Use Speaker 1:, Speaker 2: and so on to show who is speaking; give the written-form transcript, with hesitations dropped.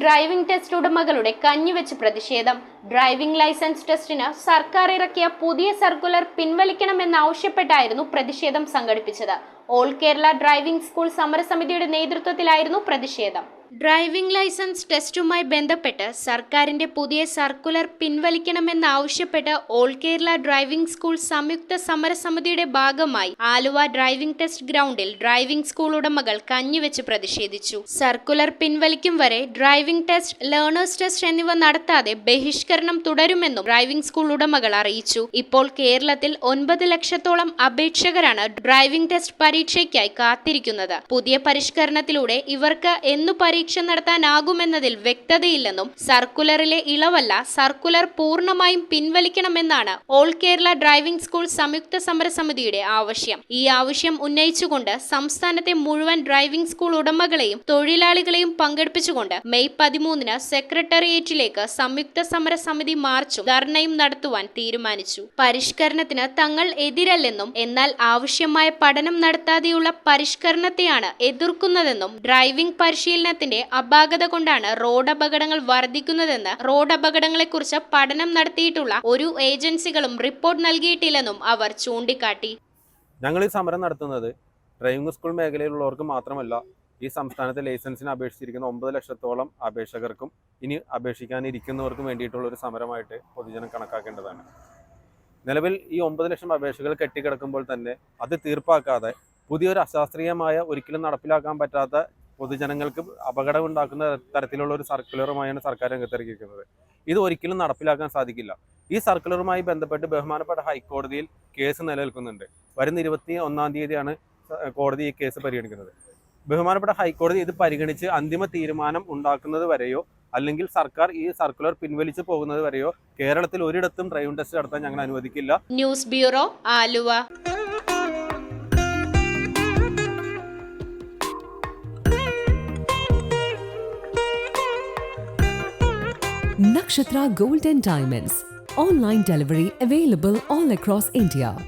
Speaker 1: Driving test ഉടമകളുടെ കഞ്ഞിവെച്ച് പ്രതിഷേധം. Driving licence ടെസ്റ്റിന് സർക്കാർ ഇറക്കിയ പുതിയ സർക്കുലർ പിൻവലിക്കണമെന്നാവശ്യപ്പെട്ടായിരുന്നു പ്രതിഷേധം സംഘടിപ്പിച്ചത്. ഓൾ കേരള ഡ്രൈവിംഗ് സ്കൂൾ സമരസമിതിയുടെ നേതൃത്വത്തിലായിരുന്നു പ്രതിഷേധം. ഡ്രൈവിംഗ് ലൈസൻസ് ടെസ്റ്റുമായി ബന്ധപ്പെട്ട് സർക്കാരിന്റെ പുതിയ സർക്കുലർ പിൻവലിക്കണമെന്നാവശ്യപ്പെട്ട് ഓൾ കേരള ഡ്രൈവിംഗ് സ്കൂൾ സംയുക്ത സമരസമിതിയുടെ ഭാഗമായി ആലുവ ഡ്രൈവിംഗ് ടെസ്റ്റ് ഗ്രൗണ്ടിൽ ഡ്രൈവിംഗ് സ്കൂൾ ഉടമകൾ കഞ്ഞിവെച്ച് പ്രതിഷേധിച്ചു. സർക്കുലർ പിൻവലിക്കും വരെ ഡ്രൈവിംഗ് ടെസ്റ്റ്, ലേണേഴ്സ് ടെസ്റ്റ് എന്നിവ നടത്താതെ ബഹിഷ്കരണം തുടരുമെന്നും ഡ്രൈവിംഗ് സ്കൂൾ ഉടമകൾ അറിയിച്ചു. ഇപ്പോൾ കേരളത്തിൽ 9 ലക്ഷത്തോളം അപേക്ഷകരാണ് ഡ്രൈവിംഗ് ടെസ്റ്റ് പരീക്ഷയ്ക്കായി കാത്തിരിക്കുന്നത്. പുതിയ പരിഷ്കരണത്തിലൂടെ ഇവർക്ക് എന്നു പരീക്ഷ നടത്താനാകുമെന്നതിൽ വ്യക്തതയില്ലെന്നും സർക്കുലറിലെ ഇളവല്ല, സർക്കുലർ പൂർണ്ണമായും പിൻവലിക്കണമെന്നാണ് ഓൾ കേരള ഡ്രൈവിംഗ് സ്കൂൾ സംയുക്ത സമരസമിതിയുടെ ആവശ്യം. ഈ ആവശ്യം ഉന്നയിച്ചുകൊണ്ട് സംസ്ഥാനത്തെ മുഴുവൻ ഡ്രൈവിംഗ് സ്കൂൾ ഉടമകളെയും തൊഴിലാളികളെയും പങ്കെടുപ്പിച്ചുകൊണ്ട് മെയ് 13 സെക്രട്ടേറിയറ്റിലേക്ക് സംയുക്ത സമരസമിതി മാർച്ചും ധർണയും നടത്തുവാൻ തീരുമാനിച്ചു. പരിഷ്കരണത്തിന് തങ്ങൾ എതിരല്ലെന്നും എന്നാൽ ആവശ്യമായ പഠനം നടത്താതെയുള്ള പരിഷ്കരണത്തെയാണ് എതിർക്കുന്നതെന്നും ഡ്രൈവിംഗ് പരിശീലനത്തിന്റെ അപാകത കൊണ്ടാണ് റോഡ് അപകടങ്ങൾ വർദ്ധിക്കുന്നതെന്ന് റോഡ് അപകടങ്ങളെക്കുറിച്ച് പഠനം നടത്തിയിട്ടുള്ള ഒരു ഏജൻസികളും റിപ്പോർട്ട് നൽകിയിട്ടില്ലെന്നും അവർ ചൂണ്ടിക്കാട്ടി.
Speaker 2: ഞങ്ങൾ ഈ സമരം നടത്തുന്നത് ഡ്രൈവിംഗ് സ്കൂൾ മേഖലയിലുള്ളവർക്ക് മാത്രമല്ല, ഈ സംസ്ഥാനത്തെ ലൈസൻസിന് അപേക്ഷിച്ചിരിക്കുന്ന 9 ലക്ഷത്തോളം അപേക്ഷകർക്കും ഇനി അപേക്ഷിക്കാനിരിക്കുന്നവർക്കും വേണ്ടിയിട്ടുള്ള ഒരു സമരമായിട്ട് പൊതുജനം കണക്കാക്കേണ്ടതാണ്. നിലവിൽ ഈ 9 ലക്ഷം അപേക്ഷകൾ കെട്ടിക്കിടക്കുമ്പോൾ തന്നെ അത് തീർപ്പാക്കാതെ പുതിയൊരു അശാസ്ത്രീയമായ, ഒരിക്കലും നടപ്പിലാക്കാൻ പറ്റാത്ത, പൊതുജനങ്ങൾക്ക് അപകടം ഉണ്ടാക്കുന്ന തരത്തിലുള്ള ഒരു സർക്കുലറുമായാണ് സർക്കാർ രംഗത്തിറക്കിയിരിക്കുന്നത്. ഇത് ഒരിക്കലും നടപ്പിലാക്കാൻ സാധിക്കില്ല. ഈ സർക്കുലറുമായി ബന്ധപ്പെട്ട് ബഹുമാനപ്പെട്ട ഹൈക്കോടതിയിൽ കേസ് നിലനിൽക്കുന്നുണ്ട്. വരുന്ന 21-ാം തീയതിയാണ് കോടതി ഈ കേസ് പരിഗണിക്കുന്നത്. ബഹുമാനപ്പെട്ട ഹൈക്കോടതി ഇത് പരിഗണിച്ച് അന്തിമ തീരുമാനം ഉണ്ടാക്കുന്നത് വരെയോ അല്ലെങ്കിൽ സർക്കാർ ഈ സർക്കുലർ പിൻവലിച്ചു പോകുന്നത് വരെയോ കേരളത്തിൽ ഒരിടത്തും ഡ്രൈവിംഗ് ടെസ്റ്റ് നടത്താൻ ഞങ്ങൾ അനുവദിക്കില്ല.
Speaker 1: News bureau, Aluva.
Speaker 3: Nakshatra Gold and Diamonds. Online delivery available all across India.